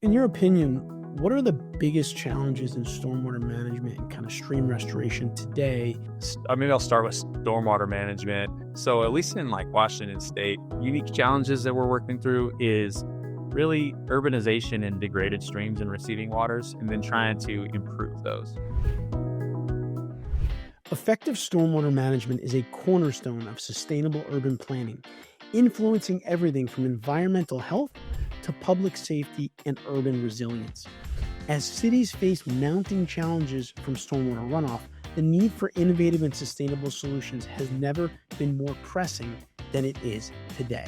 In your opinion, what are the biggest challenges in stormwater management and kind of stream restoration today? Maybe I'll start with stormwater management. So at least in like Washington State, unique challenges that we're working through is really urbanization and degraded streams and receiving waters, and then trying to improve those. Effective stormwater management is a cornerstone of sustainable urban planning, influencing everything from environmental health to public safety and urban resilience. As cities face mounting challenges from stormwater runoff, the need for innovative and sustainable solutions has never been more pressing than it is today.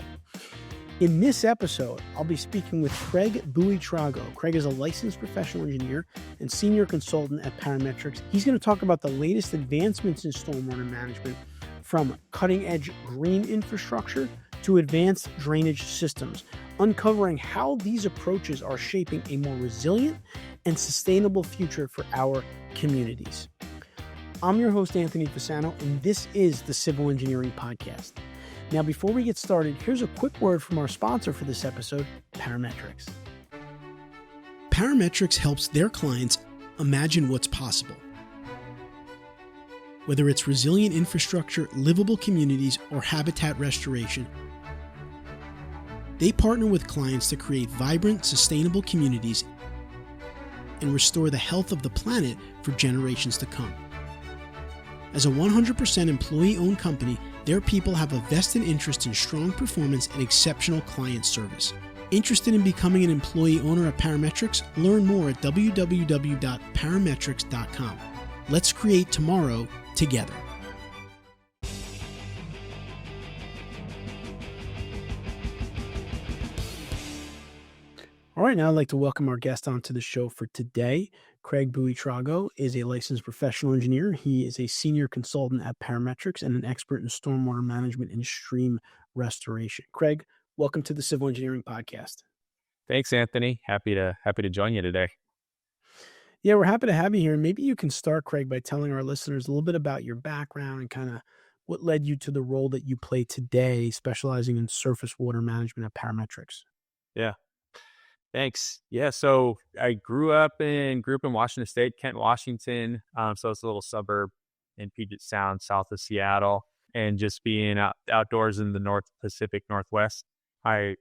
In this episode, I'll be speaking with Craig Buitrago. Craig is a licensed professional engineer and senior consultant at Parametrix. He's going to talk about the latest advancements in stormwater management, from cutting-edge green infrastructure to advanced drainage systems, uncovering how these approaches are shaping a more resilient and sustainable future for our communities. I'm your host, Anthony Fasano, and this is the Civil Engineering Podcast. Now, before we get started, here's a quick word from our sponsor for this episode, Parametrix. Parametrix helps their clients imagine what's possible. Whether it's resilient infrastructure, livable communities, or habitat restoration, they partner with clients to create vibrant, sustainable communities and restore the health of the planet for generations to come. As a 100% employee-owned company, their people have a vested interest in strong performance and exceptional client service. Interested in becoming an employee owner at Parametrix? Learn more at www.parametrix.com. Let's create tomorrow together. All right, now I'd like to welcome our guest onto the show for today. Craig Buitrago is a licensed professional engineer. He is a senior consultant at Parametrix and an expert in stormwater management and stream restoration. Craig, welcome to the Civil Engineering Podcast. Thanks, Anthony. Happy to join you today. Yeah, we're happy to have you here. And maybe you can start, Craig, by telling our listeners a little bit about your background and kind of what led you to the role that you play today, specializing in surface water management at Parametrix. Yeah. Thanks. Yeah, so I grew up in Washington State, Kent, Washington. So it's a little suburb in Puget Sound, south of Seattle. And just being outdoors in the North Pacific Northwest, I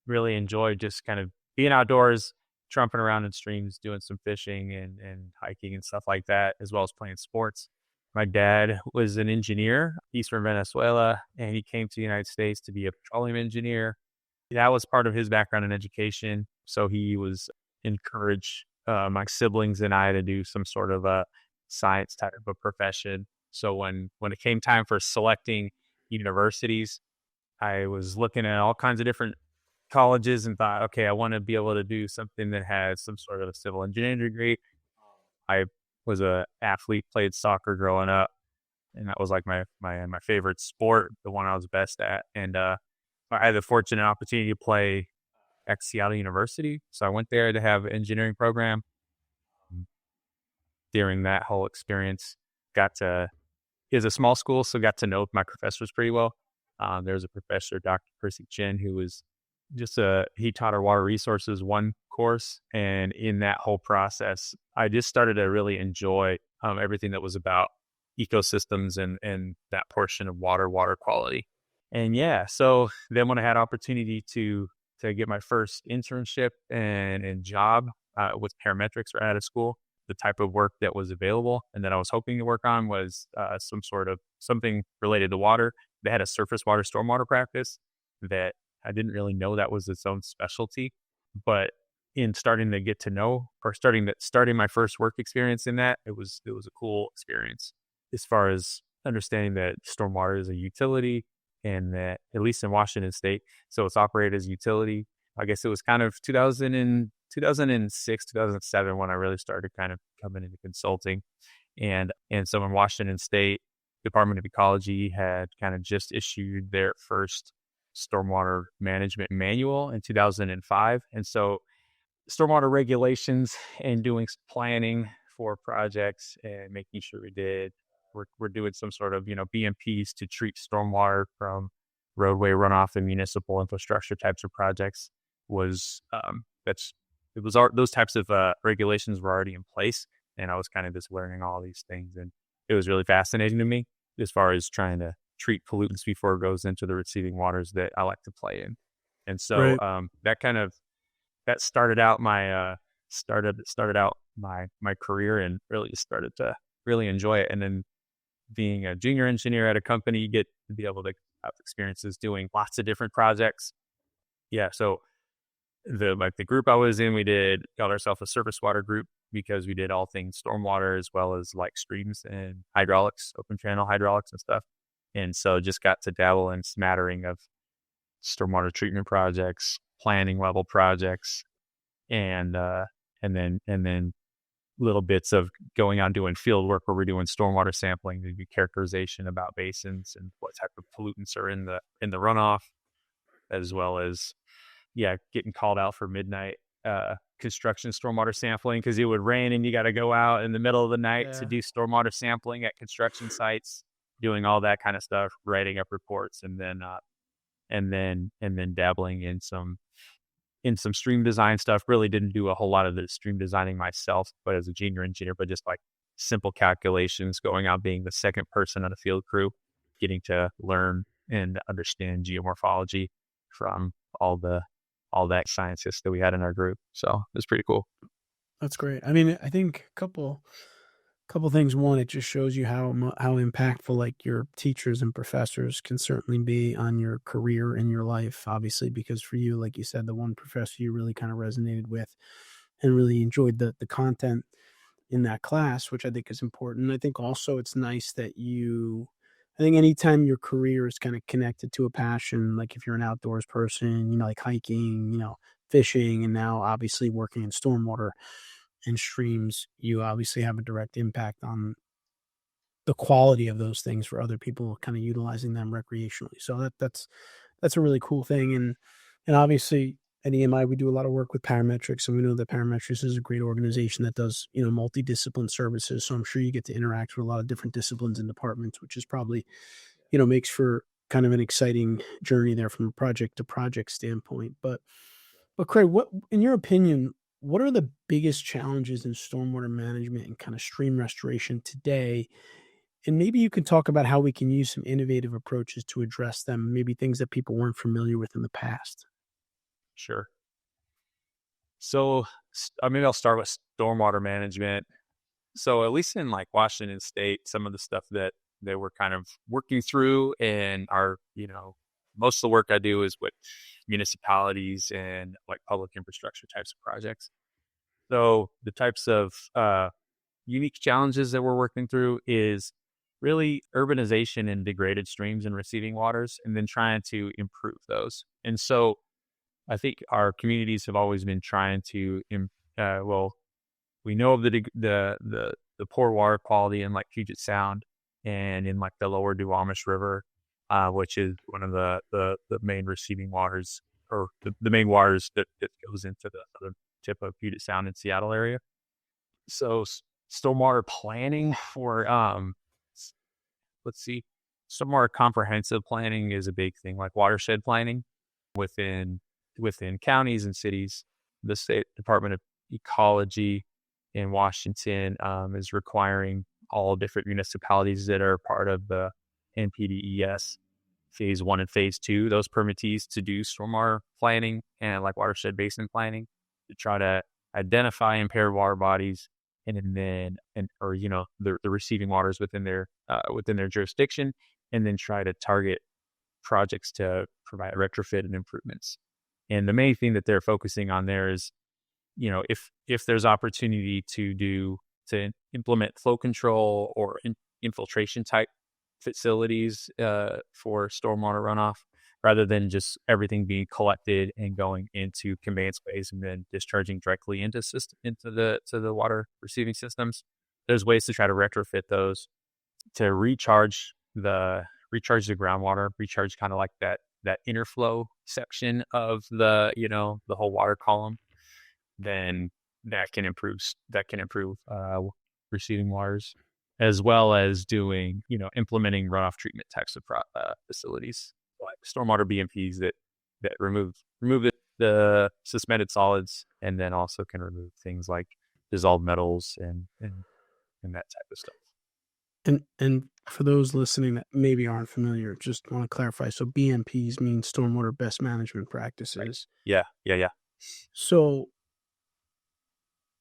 really enjoyed just kind of being outdoors, trumping around in streams, doing some fishing and hiking and stuff like that, as well as playing sports. My dad was an engineer. He's from Venezuela, and he came to the United States to be a petroleum engineer. That was part of his background in education. So he was encouraged my siblings and I to do some sort of a science type of a profession. So when it came time for selecting universities, I was looking at all kinds of different colleges and thought, okay, I want to be able to do something that has some sort of a civil engineering degree. I was an athlete, played soccer growing up, and that was like my favorite sport, the one I was best at. And I had the fortunate opportunity to play at Seattle University. So I went there to have an engineering program. During that whole experience, it was a small school, so got to know my professors pretty well. There was a professor, Dr. Percy Chin, who was he taught our water resources one course. And in that whole process, I just started to really enjoy everything that was about ecosystems and that portion of water quality. And yeah, so then when I had opportunity to get my first internship and job with Parametrix right out of school, the type of work that was available and that I was hoping to work on was something related to water. They had a surface water stormwater practice that I didn't really know that was its own specialty, but in starting to get to know or starting my first work experience in that, it was a cool experience as far as understanding that stormwater is a utility. And that, at least in Washington State, so it's operated as a utility. I guess it was kind of 2006, 2007 when I really started kind of coming into consulting. And so in Washington State, Department of Ecology had kind of just issued their first stormwater management manual in 2005. And so stormwater regulations and doing planning for projects and making sure we're doing some sort of, BMPs to treat stormwater from roadway runoff and municipal infrastructure types of projects was, that's those types of regulations were already in place, and I was kind of just learning all these things, and it was really fascinating to me as far as trying to treat pollutants before it goes into the receiving waters that I like to play in. And so Right. that started out my career, and really started to really enjoy it. And then being a junior engineer at a company, you get to be able to have experiences doing lots of different projects. Yeah, so the group I was in, we called ourselves a surface water group because we did all things stormwater as well as like streams and hydraulics, open channel hydraulics and stuff. And so just got to dabble in smattering of stormwater treatment projects, planning level projects, and then little bits of going on doing field work where we're doing stormwater sampling to do characterization about basins and what type of pollutants are in the runoff, as well as getting called out for midnight construction stormwater sampling because it would rain and you got to go out in the middle of the night to Yeah. do stormwater sampling at construction sites, doing all that kind of stuff, writing up reports, and then dabbling in some stream design stuff. Really didn't do a whole lot of the stream designing myself, but as a junior engineer, but just like simple calculations, going out, being the second person on a field crew, getting to learn and understand geomorphology from all that scientists that we had in our group. So it was pretty cool. That's great. I mean, I think couple things. One, it just shows you how impactful like your teachers and professors can certainly be on your career and your life. Obviously, because for you, like you said, the one professor you really kind of resonated with and really enjoyed the content in that class, which I think is important. I think also it's nice that I think anytime your career is kind of connected to a passion, like if you're an outdoors person, like hiking, fishing, and now obviously working in stormwater and streams, you obviously have a direct impact on the quality of those things for other people kind of utilizing them recreationally. So that's a really cool thing. And obviously at EMI we do a lot of work with Parametrix, and we know that Parametrix is a great organization that does, multidiscipline services. So I'm sure you get to interact with a lot of different disciplines and departments, which is probably, makes for kind of an exciting journey there from a project to project standpoint. But Craig, what in your opinion, what are the biggest challenges in stormwater management and kind of stream restoration today? And maybe you could talk about how we can use some innovative approaches to address them, maybe things that people weren't familiar with in the past. Sure. So maybe I'll start with stormwater management. So at least in like Washington State, some of the stuff that they were kind of working through, and most of the work I do is with municipalities and like public infrastructure types of projects. So the types of unique challenges that we're working through is really urbanization and degraded streams and receiving waters, and then trying to improve those. And so I think our communities have always been trying to, we know of the poor water quality in like Puget Sound and in like the lower Duwamish River, which is one of the main receiving waters, or the main waters that goes into the southern tip of Puget Sound and Seattle area. So stormwater planning for, stormwater comprehensive planning is a big thing, like watershed planning within counties and cities. The State Department of Ecology in Washington is requiring all different municipalities that are part of the NPDES phase 1 and phase 2, those permittees, to do stormwater planning and like watershed basin planning to try to identify impaired water bodies the receiving waters within their jurisdiction, and then try to target projects to provide retrofit and improvements. And the main thing that they're focusing on there is, if there's opportunity to implement flow control or infiltration type facilities for stormwater runoff, rather than just everything being collected and going into conveyance ways and then discharging directly into the water receiving systems. There's ways to try to retrofit those to recharge the groundwater, recharge kind of like that inner flow section of the whole water column. Then that can improve receiving waters, as well as doing implementing runoff treatment types of facilities like stormwater BMPs that remove the the suspended solids, and then also can remove things like dissolved metals and that type of stuff. And for those listening that maybe aren't familiar, just want to clarify. So BMPs mean stormwater best management Right. practices. Yeah. So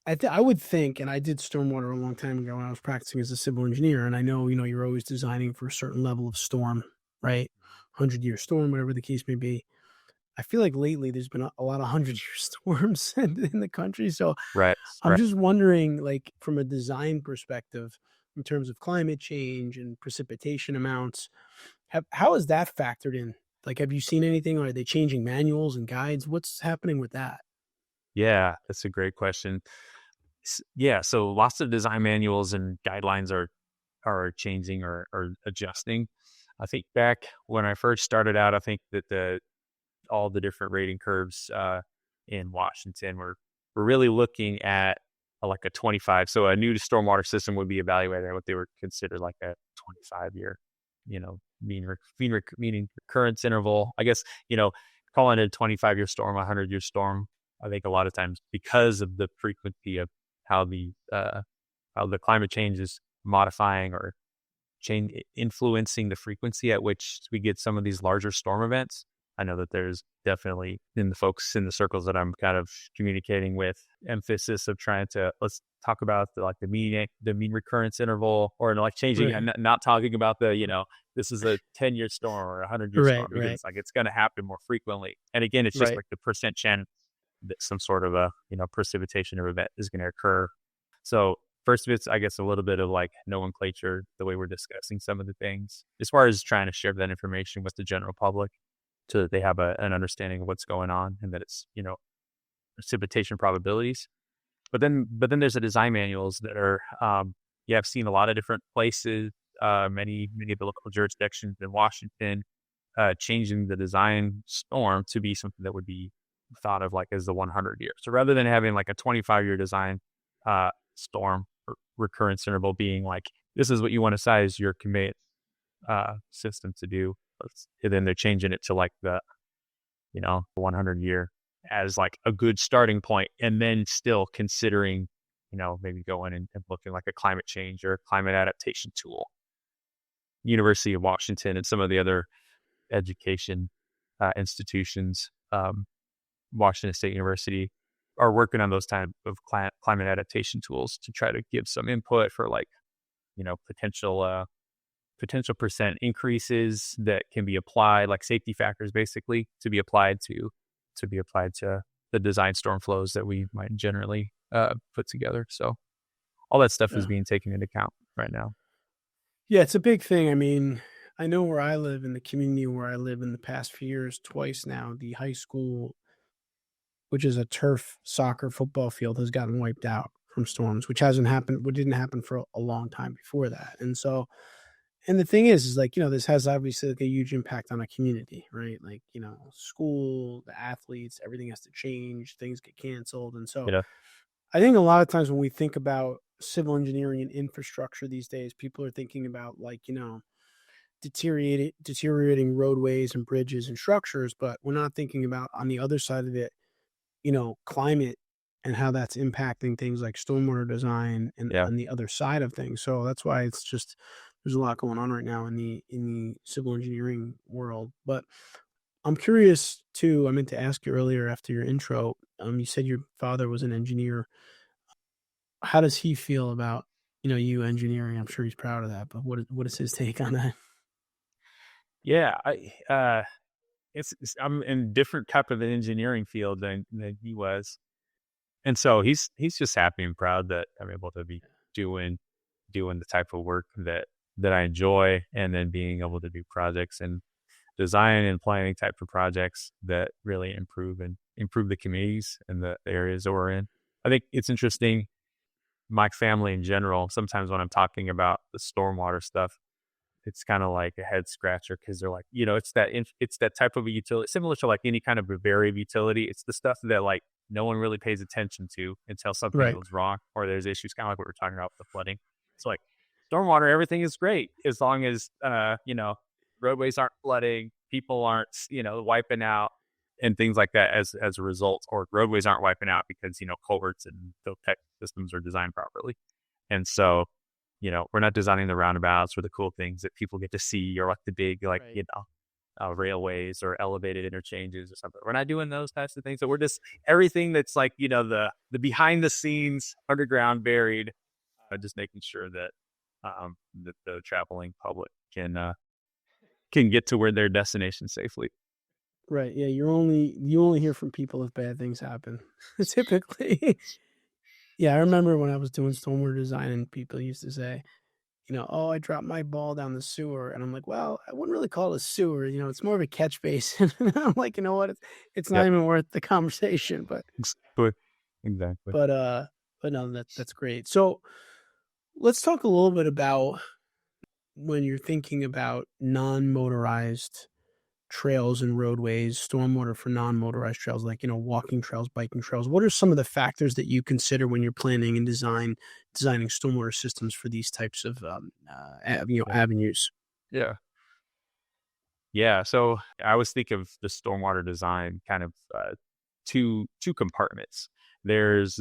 I would think, and I did stormwater a long time ago when I was practicing as a civil engineer, and I know, you're always designing for a certain level of storm, right? 100-year storm, whatever the case may be. I feel like lately there's been a lot of 100-year storms in the country. So Right. I'm Right. just wondering, like, from a design perspective, in terms of climate change and precipitation amounts, how is that factored in? Like, have you seen anything? Or are they changing manuals and guides? What's happening with that? Yeah, that's a great question. Yeah, so lots of design manuals and guidelines are changing or adjusting. I think back when I first started out, I think that the all the different rating curves in Washington were really looking at like a 25. So a new stormwater system would be evaluated at what they were considered like a 25-year, meaning recurrence interval. I guess, calling it a 25-year storm, a 100-year storm. I think a lot of times because of the frequency of how the climate change is modifying or change influencing the frequency at which we get some of these larger storm events. I know that there's definitely in the folks in the circles that I'm kind of communicating with emphasis of trying to let's talk about the mean recurrence interval, or like changing Right, and not talking about this is a 10-year storm or a 100-year right, storm, because right, it's like it's going to happen more frequently. And again, it's just right. like the percent chance that some sort of a precipitation or event is going to occur. So first of it's, I guess, a little bit of like nomenclature, the way we're discussing some of the things, as far as trying to share that information with the general public so that they have an understanding of what's going on and that it's, precipitation probabilities. But then there's the design manuals that are, I've seen a lot of different places, many of the local jurisdictions in Washington, changing the design storm to be something that would be thought of like as the 100 year. So rather than having like a 25-year design storm or recurrence interval being like, this is what you want to size your conveyance system to do. And then they're changing it to like the 100 year as like a good starting point, and then still considering, maybe going and looking like a climate change or climate adaptation tool. University of Washington and some of the other education institutions, Washington State University, are working on those type of climate adaptation tools to try to give some input for like, potential percent increases that can be applied, like safety factors, basically, to be applied to the design storm flows that we might generally put together. So all that stuff is Yeah. being taken into account right now. Yeah, it's a big thing. I mean, I know where I live, in the community where I live, in the past few years, twice now, the high school, which is a turf soccer football field, has gotten wiped out from storms, which hasn't happened, what didn't happen for a long time before that. And so, and the thing is like, this has obviously like a huge impact on a community, right? Like, school, the athletes, everything has to change, things get canceled. And so You know, I think a lot of times when we think about civil engineering and infrastructure these days, people are thinking about like, deteriorating roadways and bridges and structures, but we're not thinking about on the other side of it, climate and how that's impacting things like stormwater design and yeah, on the other side of things. So that's why it's just there's a lot going on right now in the civil engineering world. But I'm curious too. I meant to ask you earlier after your intro. You said your father was an engineer. How does he feel about you engineering? I'm sure he's proud of that. But what is his take on that? yeah. I'm in different type of an engineering field than he was, and so he's just happy and proud that I'm able to be doing the type of work that I enjoy, and then being able to do projects and design and planning type of projects that really improve the communities and the areas that we're in. I think it's interesting. My family in general, sometimes when I'm talking about the stormwater stuff, it's kind of like a head scratcher because they're like, it's that type of a utility, similar to like any kind of a varied utility. It's the stuff that like no one really pays attention to until something Right. goes wrong or there's issues, kind of like what we're talking about with the flooding. It's like stormwater, everything is great as long as roadways aren't flooding, people aren't wiping out. and things like that as a result, or roadways aren't wiping out because, culverts and tech systems are designed properly. And so, we're not designing the roundabouts or the cool things that people get to see, or like the big, like, Right. railways or elevated interchanges or something. We're not doing those types of things. So we're just everything that's like, the behind the scenes, underground, buried, just making sure that that the traveling public can get to where their destination safely. Right. Yeah. You only hear from people if bad things happen. Typically. Yeah. I remember when I was doing stormwater design and people used to say, oh, I dropped my ball down the sewer. And I'm like, well, I wouldn't really call it a sewer. It's more of a catch basin. And I'm like, you know what? It's not Yep. even worth the conversation. Exactly. Exactly. But, uh, but no, that's great. So let's talk a little bit about when you're thinking about non-motorized trails and roadways, stormwater for non-motorized trails, like, walking trails, biking trails. What are some of the factors that you consider when you're planning and designing stormwater systems for these types of, Yeah. avenues? Yeah. Yeah. So I always think of the stormwater design kind of two compartments. There's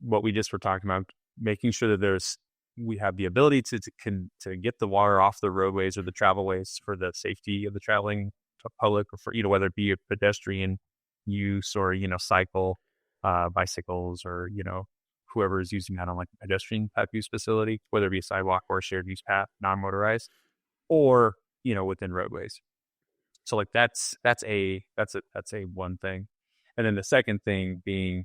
what we just were talking about, making sure that we have the ability to get the water off the roadways or the travelways for the safety of the traveling public, or for, whether it be a pedestrian use or, cycle, bicycles, or, whoever is using that on like a pedestrian type use facility, whether it be a sidewalk or a shared use path, non-motorized, or, within roadways. So like that's a one thing. And then the second thing being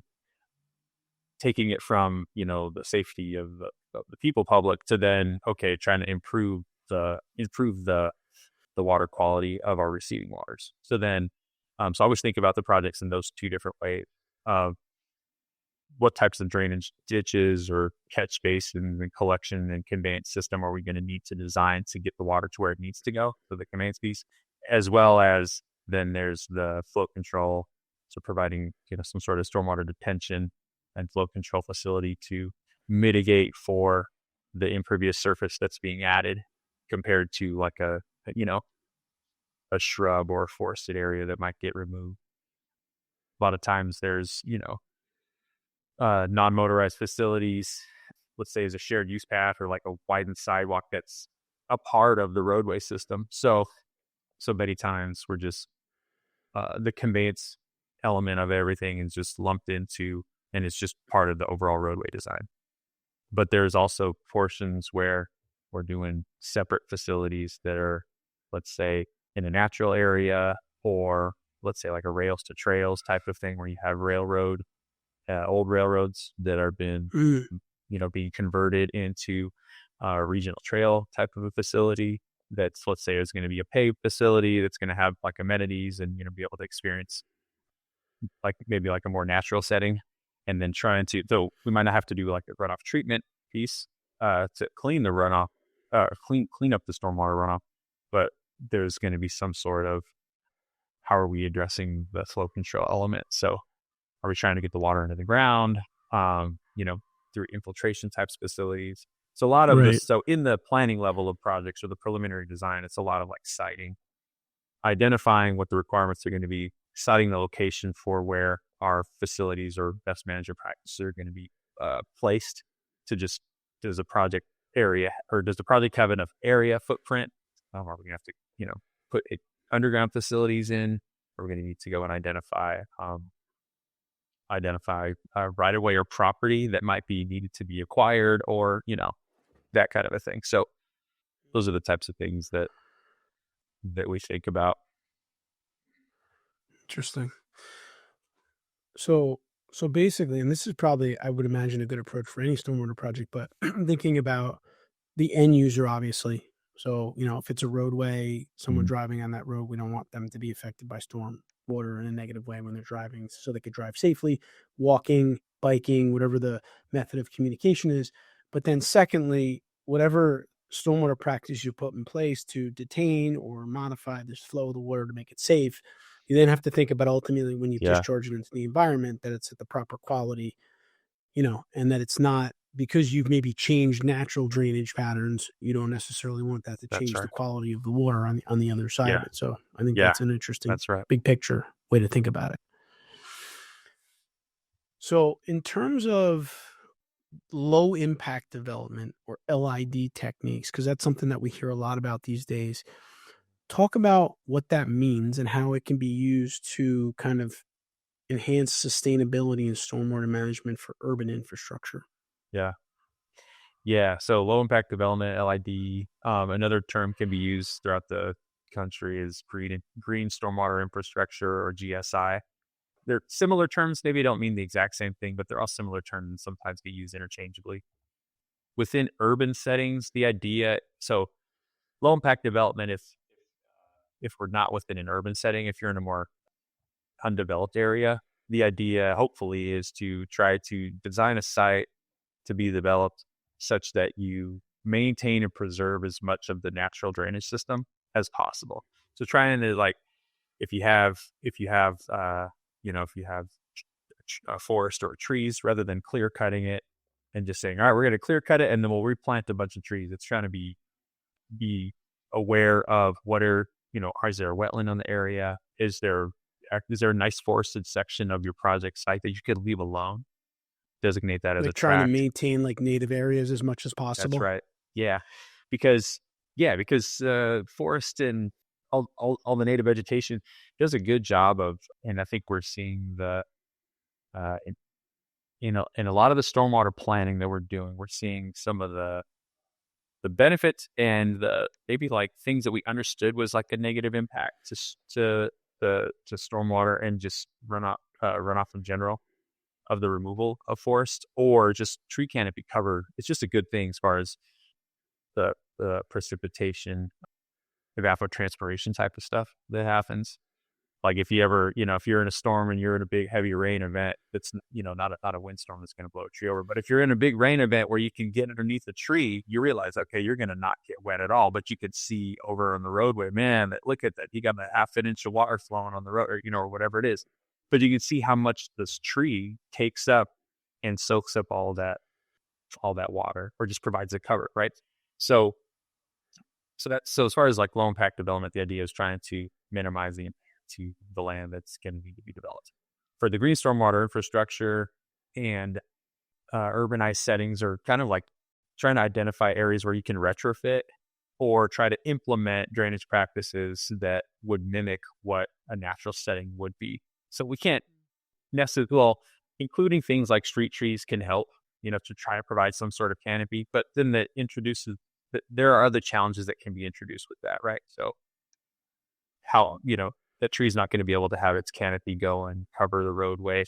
taking it from, the safety of the people public to then, okay, trying to improve the water quality of our receiving waters. So then, so I always think about the projects in those two different ways of what types of drainage ditches or catch basins and collection and conveyance system are we going to need to design to get the water to where it needs to go for the conveyance piece, as well as then there's the flow control. So providing, some sort of stormwater detention and flow control facility to mitigate for the impervious surface that's being added compared to like a shrub or a forested area that might get removed. A lot of times there's, non-motorized facilities, let's say as a shared use path or like a widened sidewalk that's a part of the roadway system. So many times we're just, the conveyance element of everything is just lumped into, and it's just part of the overall roadway design. But there's also portions where we're doing separate facilities that are, let's say, in a natural area, or let's say like a rails to trails type of thing where you have old railroads that are been, being converted into a regional trail type of a facility that's, let's say, is going to be a paved facility that's going to have like amenities and, be able to experience like maybe like a more natural setting. And then though we might not have to do like a runoff treatment piece to clean the runoff, clean up the stormwater runoff, but there's going to be some sort of, how are we addressing the flow control element? So are we trying to get the water into the ground, through infiltration types facilities? So a lot of Right. this, so in the planning level of projects or the preliminary design, it's a lot of like siting, identifying what the requirements are going to be, citing the location for where our facilities or best management practices are going to be placed, to just, does the project have enough area footprint? Are we going to have to, put underground facilities in? Or we're going to need to go and identify right of way or property that might be needed to be acquired, or, that kind of a thing. So those are the types of things that we think about. Interesting. So basically, and this is probably, I would imagine, a good approach for any stormwater project, but thinking about the end user, obviously. So, if it's a roadway, someone Mhm. driving on that road, we don't want them to be affected by storm water in a negative way when they're driving, so they could drive safely, walking, biking, whatever the method of communication is. But then secondly, whatever stormwater practice you put in place to detain or modify this flow of the water to make it safe, you then have to think about ultimately when you Yeah. discharge it into the environment that it's at the proper quality, and that it's not because you've maybe changed natural drainage patterns, you don't necessarily want that to That's change right. the quality of the water on the other side Yeah. of it. So I think Yeah. that's an interesting That's right. big picture way to think about it. So in terms of low impact development or LID techniques, because that's something that we hear a lot about these days, talk about what that means and how it can be used to kind of enhance sustainability and stormwater management for urban infrastructure. Yeah. Yeah. So low impact development, LID. Another term can be used throughout the country is green stormwater infrastructure, or GSI. They're similar terms. Maybe don't mean the exact same thing, but they're all similar terms and sometimes get used interchangeably. Within urban settings, the idea, so low impact development, if we're not within an urban setting, if you're in a more undeveloped area, the idea hopefully is to try to design a site to be developed such that you maintain and preserve as much of the natural drainage system as possible. So trying to, like, if you have a forest or trees, rather than clear cutting it and just saying, all right, we're going to clear cut it and then we'll replant a bunch of trees. It's trying to be aware of what are, is there a wetland on the area? Is there a nice forested section of your project site that you could leave alone? Designate that as a Like trying to tract. maintain like native areas as much as That's possible. right. Yeah, because forest and all the native vegetation does a good job of, and I think we're seeing the in a lot of the stormwater planning that we're doing, we're seeing some of the benefits and the maybe like things that we understood was like a negative impact to stormwater and just runoff in general, of the removal of forest or just tree canopy cover. It's just a good thing as far as the precipitation, evapotranspiration type of stuff that happens. Like if you ever, if you're in a storm and you're in a big heavy rain event, that's, not a windstorm that's going to blow a tree over. But if you're in a big rain event where you can get underneath a tree, you realize, okay, you're going to not get wet at all. But you could see over on the roadway, man, look at that. You got a half an inch of water flowing on the road, or whatever it is. But you can see how much this tree takes up and soaks up all that water, or just provides a cover, right? So so as far as like low impact development, the idea is trying to minimize the impact to the land that's going to need to be developed. For the green stormwater infrastructure and urbanized settings, are kind of like trying to identify areas where you can retrofit or try to implement drainage practices that would mimic what a natural setting would be. So we can't necessarily, well, including things like street trees can help, to try to provide some sort of canopy, but then that introduces, there are other challenges that can be introduced with that, right? So how, that tree's not going to be able to have its canopy go and cover the roadway.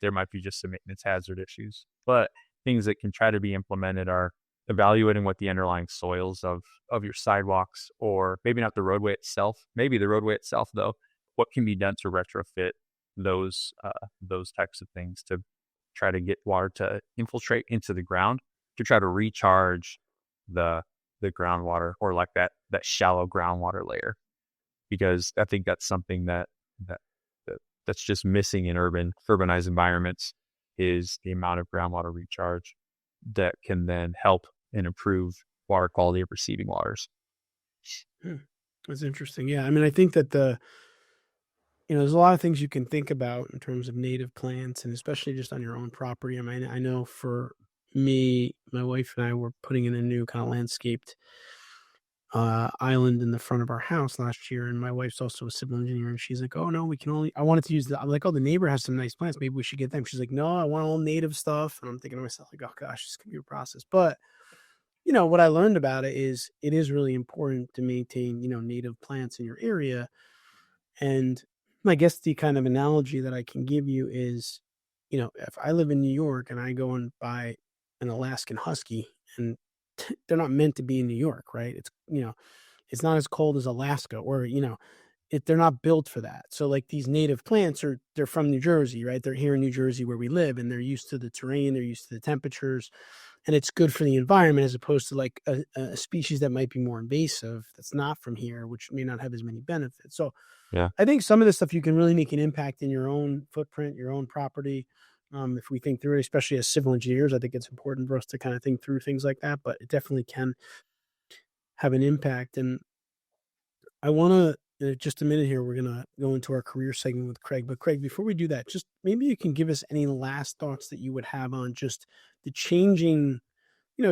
There might be just some maintenance hazard issues, but things that can try to be implemented are evaluating what the underlying soils of your sidewalks, or maybe not the roadway itself, maybe the roadway itself though, what can be done to retrofit those types of things to try to get water to infiltrate into the ground, to try to recharge the groundwater, or like that shallow groundwater layer. Because I think that's something that's just missing in urbanized environments, is the amount of groundwater recharge that can then help and improve water quality of receiving waters. That's interesting. Yeah. I mean, I think that there's a lot of things you can think about in terms of native plants, and especially just on your own property. I mean, I know for me, my wife and I were putting in a new kind of landscaped island in the front of our house last year, and my wife's also a civil engineer, and she's like, "Oh no, we can only." I wanted to use I'm like, "Oh, the neighbor has some nice plants. Maybe we should get them." She's like, "No, I want all native stuff." And I'm thinking to myself, like, "Oh gosh, this could be a process." But what I learned about it is really important to maintain native plants in your area. And I guess the kind of analogy that I can give you is, if I live in New York and I go and buy an Alaskan Husky, and they're not meant to be in New York, right? It's not as cold as Alaska, or, they're not built for that. So like these native plants they're from New Jersey, right? They're here in New Jersey where we live, and they're used to the terrain, they're used to the temperatures, and it's good for the environment, as opposed to like a species that might be more invasive that's not from here, which may not have as many benefits. So Yeah. I think some of this stuff you can really make an impact in your own footprint, your own property, If we think through it, especially as civil engineers, I think it's important for us to kind of think through things like that, but it definitely can have an impact. And I want to, just a minute here, we're going to go into our career segment with Craig. But Craig, before we do that, just maybe you can give us any last thoughts that you would have on just the changing,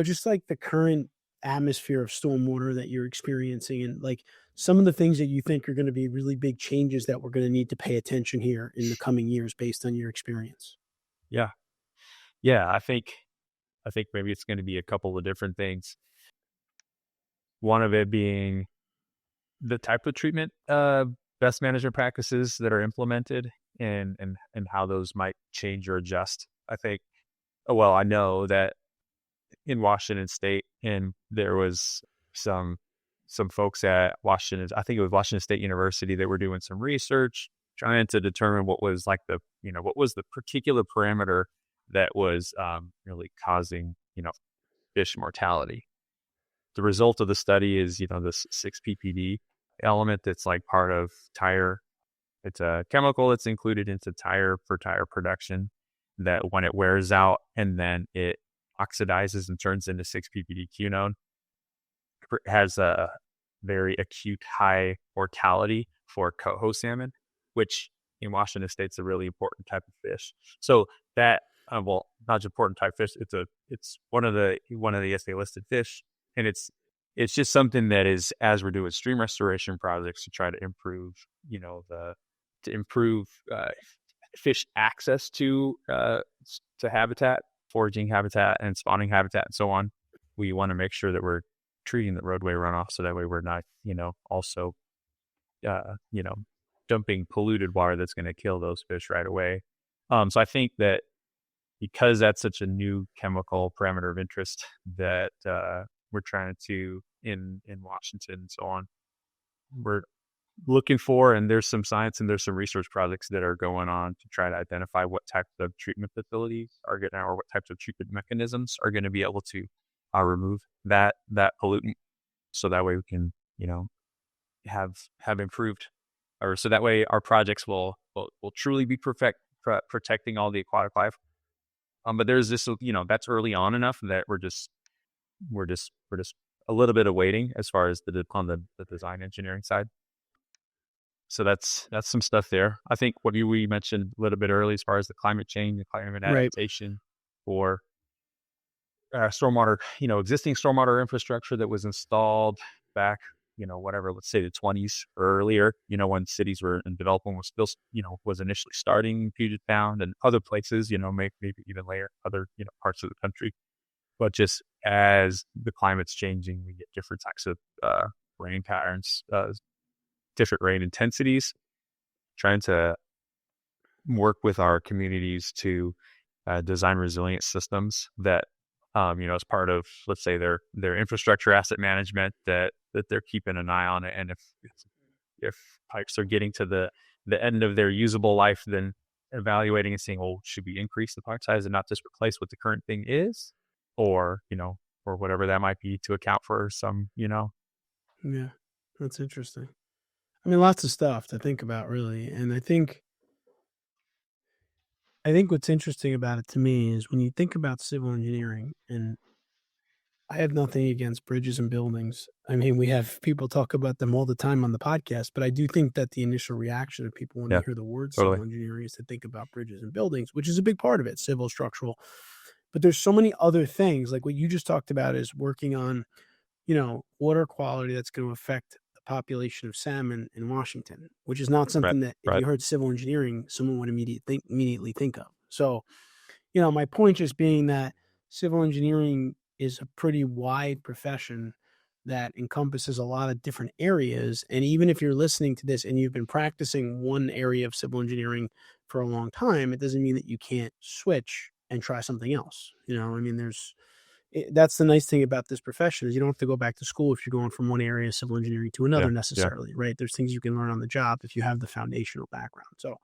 just like the current atmosphere of stormwater that you're experiencing, and like some of the things that you think are going to be really big changes that we're going to need to pay attention here in the coming years based on your experience. Yeah. Yeah. I think maybe it's going to be a couple of different things. One of it being the type of treatment, best management practices that are implemented, and how those might change or adjust. I think, well, I know that in Washington State, and there was some folks at Washington, I think it was Washington State University, that were doing some research trying to determine what was like what was the particular parameter that was really causing fish mortality. The result of the study is this 6 ppd element that's like part of tire. It's a chemical that's included into tire for tire production, that when it wears out and then it oxidizes and turns into 6 ppd quinone, has a very acute high mortality for coho salmon, which in Washington State's a really important type of fish. So that, well, not just important type of fish, it's one of the ESA listed fish, and it's just something that is, as we're doing stream restoration projects to try to improve, fish access to habitat, foraging habitat, and spawning habitat, and so on. We want to make sure that we're treating the roadway runoff so that way we're not, also, dumping polluted water that's going to kill those fish right away. So I think that because that's such a new chemical parameter of interest that we're trying to in Washington and so on, we're looking for, and there's some science and there's some research projects that are going on to try to identify what types of treatment facilities are going to, or what types of treatment mechanisms are going to be able to remove that pollutant, so that way we can have improved, or so that way our projects will truly be protecting all the aquatic life. But there's this, that's early on enough that we're just a little bit of waiting as far as on the design engineering side. So that's some stuff there. I think what we mentioned a little bit early as far as the climate change, the climate adaptation for stormwater, existing stormwater infrastructure that was installed back, let's say the 20s or earlier, when cities were in development, was still, was initially starting Puget Sound and other places, maybe even later, other, parts of the country. But just as the climate's changing, we get different types of rain patterns, different rain intensities, trying to work with our communities to design resilient systems that, as part of, let's say, their infrastructure asset management, that they're keeping an eye on it. And if pipes are getting to the end of their usable life, then evaluating and saying, well, should we increase the pipe size and not just replace what the current thing is, or whatever that might be, to account for some, Yeah, that's interesting. I mean, lots of stuff to think about, really. And I think what's interesting about it to me is when you think about civil engineering, and I have nothing against bridges and buildings. I mean, we have people talk about them all the time on the podcast, but I do think that the initial reaction of people when they hear the word totally. civil engineering is to think about bridges and buildings, which is a big part of it, civil, structural. But there's so many other things, like what you just talked about, is working on, water quality that's going to affect the population of salmon in Washington, which is not something that if you heard civil engineering, someone would immediately think of. So, my point just being that civil engineering is a pretty wide profession that encompasses a lot of different areas. And even if you're listening to this and you've been practicing one area of civil engineering for a long time, it doesn't mean that you can't switch and try something else. I mean, that's the nice thing about this profession, is you don't have to go back to school if you're going from one area of civil engineering to another necessarily, right? There's things you can learn on the job if you have the foundational background. So,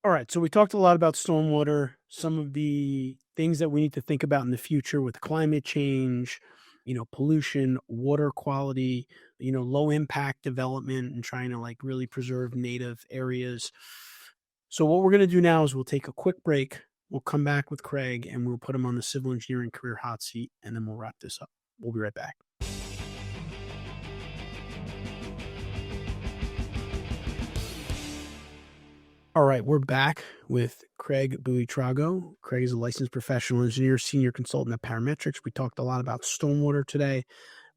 all right. So we talked a lot about stormwater, some of the things that we need to think about in the future with climate change, pollution, water quality, low impact development, and trying to really preserve native areas. So what we're going to do now is we'll take a quick break. We'll come back with Craig and we'll put him on the civil engineering career hot seat, and then we'll wrap this up. We'll be right back. All right, we're back with Craig Buitrago. Craig is a licensed professional engineer, senior consultant at Parametrix. We talked a lot about stormwater today,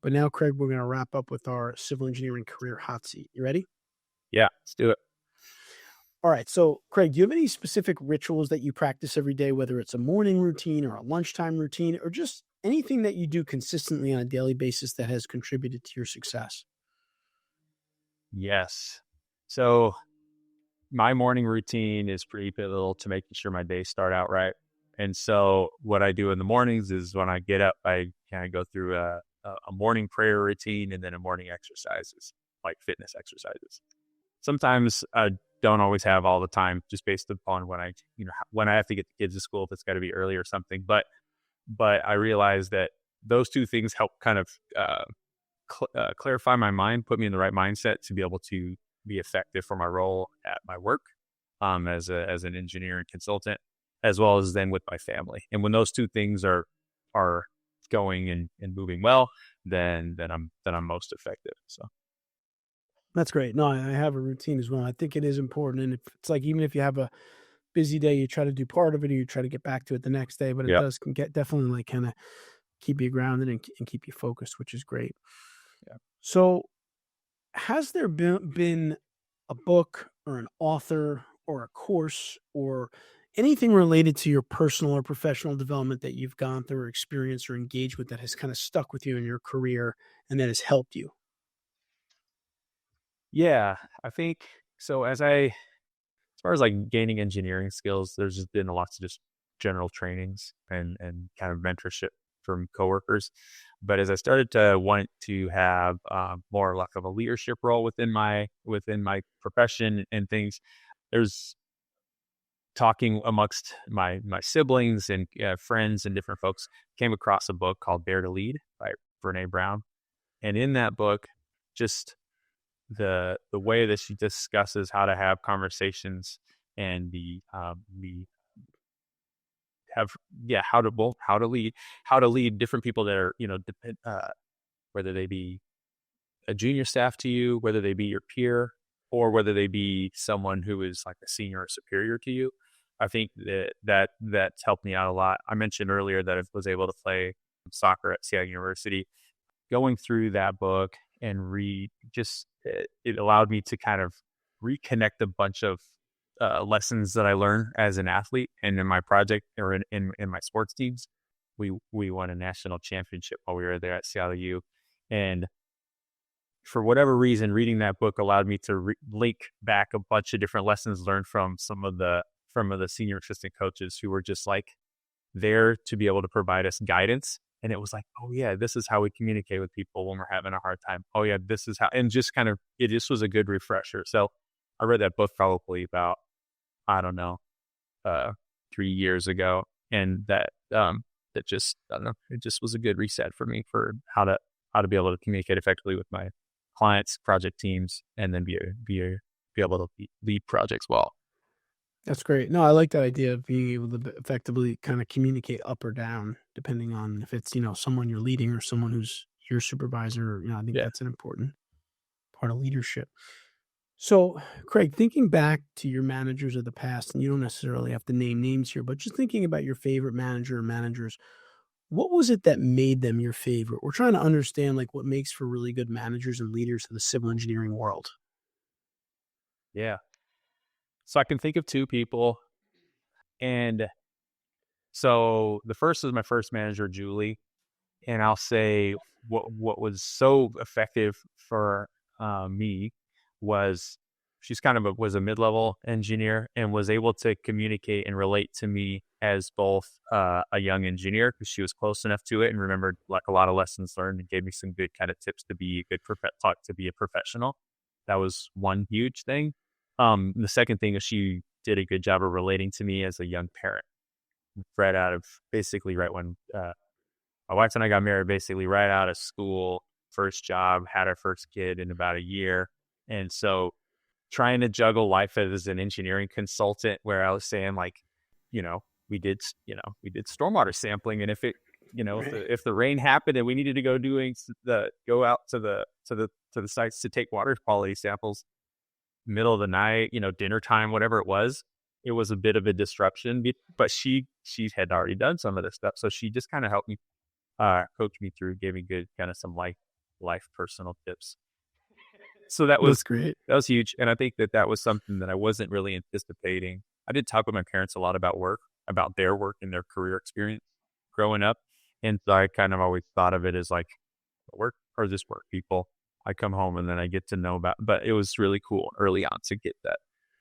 but now, Craig, we're going to wrap up with our civil engineering career hot seat. You ready? Yeah, let's do it. All right. So, Craig, do you have any specific rituals that you practice every day, whether it's a morning routine or a lunchtime routine, or just anything that you do consistently on a daily basis that has contributed to your success? Yes. So my morning routine is pretty pivotal to making sure my days start out right. And so what I do in the mornings is when I get up, I kind of go through a morning prayer routine and then a morning exercises, like fitness exercises. Sometimes I don't always have all the time, just based upon when I have to get the kids to school, if it's got to be early or something. But I realize that those two things help kind of clarify my mind, put me in the right mindset to be able to be effective for my role at my work as an engineer and consultant, as well as then with my family. And when those two things are going and moving well, then I'm most effective. So That's great. No, I have a routine as well. I think it is important. And if it's like, even if you have a busy day, you try to do part of it or you try to get back to it the next day, but it yeah. can get definitely like kind of keep you grounded and keep you focused, which is great. Yeah. So has there been a book or an author or a course or anything related to your personal or professional development that you've gone through or experienced or engaged with that has kind of stuck with you in your career and that has helped you? Yeah, I think so. As far as like gaining engineering skills, there's just been lots of just general trainings and kind of mentorship from coworkers. But as I started to want to have more like of a leadership role within my profession and things, there's talking amongst my siblings and friends and different folks, came across a book called Dare to Lead by Brene Brown. And in that book, just the way that she discusses how to have conversations and how to lead different people that are whether they be a junior staff to you, whether they be your peer, or whether they be someone who is like a senior or superior to you. I think that's helped me out a lot. I mentioned earlier that I was able to play soccer at Seattle University. Going through that book and read, just it allowed me to kind of reconnect a bunch of lessons that I learned as an athlete and in my project or in my sports teams. We won a national championship while we were there at Seattle U, and for whatever reason, reading that book allowed me to link back a bunch of different lessons learned from some of the senior assistant coaches who were just like there to be able to provide us guidance. And it was like, oh yeah, this is how we communicate with people when we're having a hard time. Oh yeah, this is how, and just kind of, it just was a good refresher. So I read that book probably about, I don't know, 3 years ago. And that just, I don't know, it just was a good reset for me for how to be able to communicate effectively with my clients, project teams, and then be able to lead projects well. That's great. No, I like that idea of being able to effectively kind of communicate up or down, depending on if it's, someone you're leading or someone who's your supervisor. I think Yeah. that's an important part of leadership. So, Craig, thinking back to your managers of the past, and you don't necessarily have to name names here, but just thinking about your favorite manager or managers, what was it that made them your favorite? We're trying to understand like what makes for really good managers and leaders in the civil engineering world. Yeah. So I can think of two people. And so the first is my first manager, Julie. And I'll say what was so effective for me was she's kind of was a mid-level engineer and was able to communicate and relate to me as both a young engineer because she was close enough to it and remembered like a lot of lessons learned and gave me some good kind of tips to be a good to be a professional. That was one huge thing. The second thing is she did a good job of relating to me as a young parent, right out of basically right when my wife and I got married, basically right out of school, first job, had our first kid in about a year. And so trying to juggle life as an engineering consultant, where I was saying like, you know, we did stormwater sampling, and if it, Right. if the rain happened and we needed to go out to the sites to take water quality samples, middle of the night, dinner time, whatever it was a bit of a disruption. But she had already done some of this stuff, so she just kind of helped me, coach me through, gave me good kind of some life personal tips. So That's great. that was huge, and I think that was something that I wasn't really anticipating. I did talk with my parents a lot about work, about their work and their career experience growing up, and so I kind of always thought of it as like work or just work people. I come home and then I get to know about, but it was really cool early on to get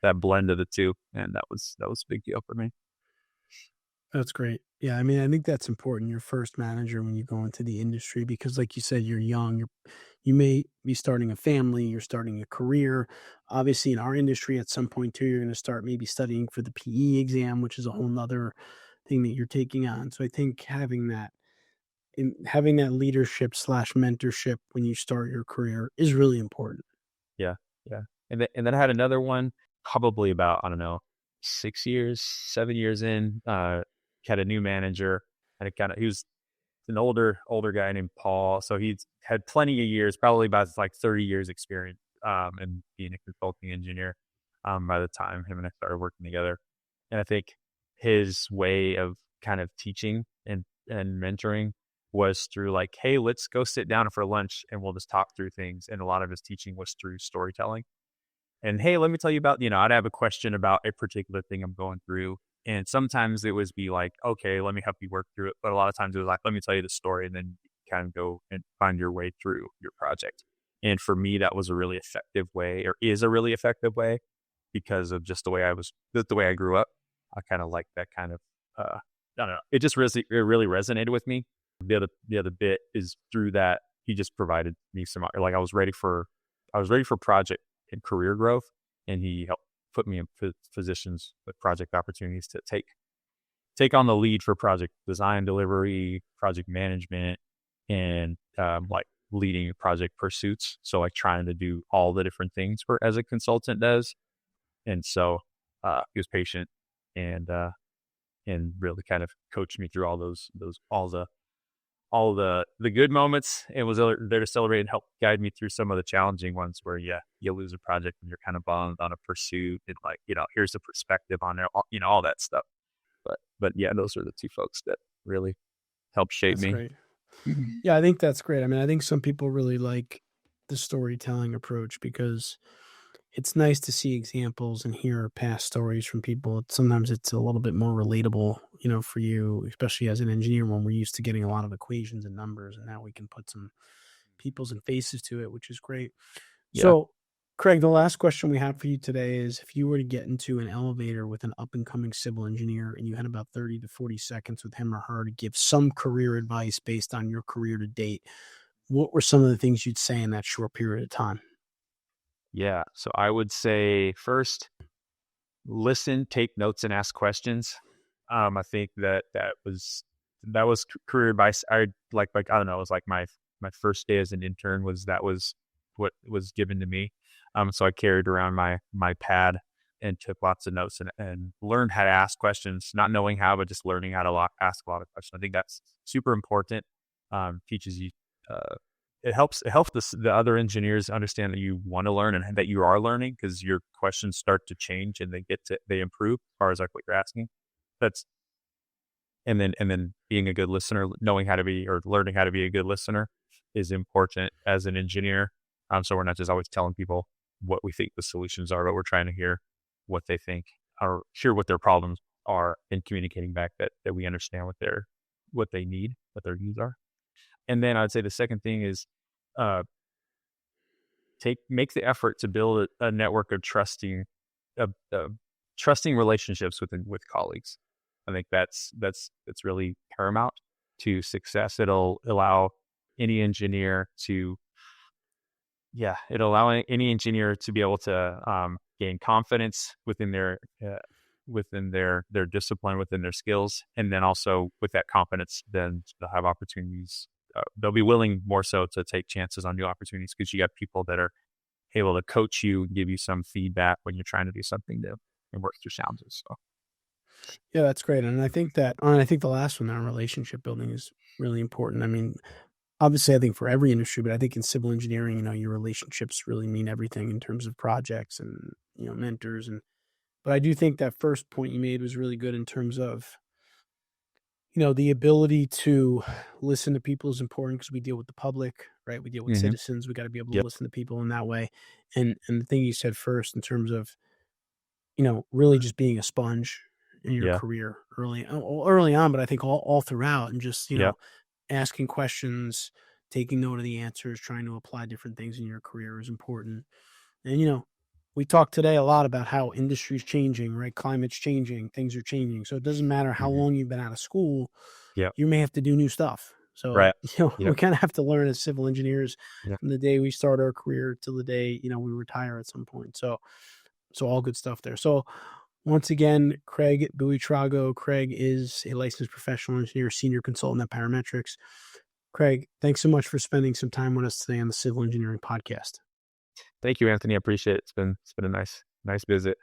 that blend of the two, and that was a big deal for me. That's great. Yeah, I mean, I think that's important. Your first manager when you go into the industry, because like you said, you're young, you may be starting a family, you're starting a career. Obviously, in our industry, at some point too, you're going to start maybe studying for the PE exam, which is a whole nother thing that you're taking on. So I think having that leadership slash mentorship when you start your career is really important. Yeah, yeah. And then I had another one, probably about, I don't know, 6 years, 7 years in. Had a new manager, and he was an older guy named Paul. So he's had plenty of years, probably about like 30 years experience, and being a consulting engineer, by the time him and I started working together. And I think his way of kind of teaching and mentoring was through like, hey, let's go sit down for lunch and we'll just talk through things. And a lot of his teaching was through storytelling. And hey, let me tell you about, I'd have a question about a particular thing I'm going through. And sometimes it was be like, okay, let me help you work through it. But a lot of times it was like, let me tell you the story, and then kind of go and find your way through your project. And for me, that was a really effective way, or is a really effective way, because of just the way I grew up. I kind of like that kind of, I don't know. It really resonated with me. The other bit is through that he just provided me some, like, I was ready for project and career growth, and he helped put me in positions with project opportunities to take on the lead for project design, delivery, project management, and like leading project pursuits. So like trying to do all the different things as a consultant does. And so he was patient, and really kind of coached me through all the good moments, and was there to celebrate and help guide me through some of the challenging ones where, yeah, you lose a project and you're kind of bummed on a pursuit, and like, here's the perspective on it, all that stuff. But yeah, those are the two folks that really helped shape That's me. great. Yeah, I think that's great. I mean, I think some people really like the storytelling approach because it's nice to see examples and hear past stories from people. Sometimes it's a little bit more relatable, for you, especially as an engineer when we're used to getting a lot of equations and numbers, and now we can put some peoples and faces to it, which is great. Yeah. So, Craig, the last question we have for you today is if you were to get into an elevator with an up and coming civil engineer and you had about 30 to 40 seconds with him or her to give some career advice based on your career to date, what were some of the things you'd say in that short period of time? Yeah. So I would say, first, listen, take notes, and ask questions. I think that was career advice. I don't know. It was like my first day as an intern was what was given to me. So I carried around my pad and took lots of notes, and learned how to ask questions, not knowing how, but just learning how to ask a lot of questions. I think that's super important. Teaches you, it helps the other engineers understand that you want to learn and that you are learning, because your questions start to change and they improve as far as like what you're asking. That's and then being a good listener, knowing how to be, or learning how to be a good listener, is important as an engineer. So we're not just always telling people what we think the solutions are, but we're trying to hear what they think, or hear what their problems are, and communicating back that we understand what they need, what their needs are. And then I'd say the second thing is, uh, make the effort to build a network of trusting relationships with colleagues. I think that's really paramount to success. It'll allow any engineer to be able to gain confidence within their discipline, within their skills, and then also with that confidence, then they'll have opportunities. They'll be willing more so to take chances on new opportunities, because you got people that are able to coach you, give you some feedback when you're trying to do something new and work through challenges. So Yeah, that's great. And I think the last one, our relationship building is really important. I mean, obviously, I think for every industry, but I think in civil engineering, your relationships really mean everything in terms of projects and, mentors. But I do think that first point you made was really good in terms of, the ability to listen to people is important because we deal with the public, right? We deal with hmm citizens. We got to be able to yep, listen to people in that way. And the thing you said first in terms of, really just being a sponge in your yeah, career early on, but I think all throughout and just, yeah, asking questions, taking note of the answers, trying to apply different things in your career is important. And, we talked today a lot about how industry's changing, right? Climate's changing, things are changing. So it doesn't matter how hmm long you've been out of school, yeah, you may have to do new stuff. So, right, we yep, kind of have to learn as civil engineers yeah. from the day we start our career till the day, we retire at some point. So all good stuff there. So once again, Craig Buitrago. Craig is a licensed professional engineer, senior consultant at Parametrix. Craig, thanks so much for spending some time with us today on the Civil Engineering Podcast. Thank you, Anthony. I appreciate it. It's been a nice visit.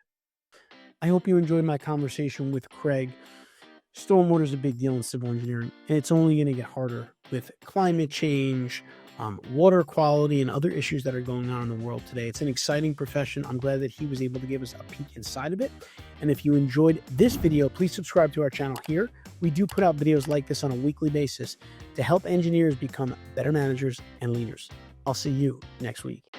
I hope you enjoyed my conversation with Craig. Stormwater is a big deal in civil engineering, and it's only going to get harder with climate change, water quality, and other issues that are going on in the world today. It's an exciting profession. I'm glad that he was able to give us a peek inside of it. And if you enjoyed this video, please subscribe to our channel here. We do put out videos like this on a weekly basis to help engineers become better managers and leaders. I'll see you next week.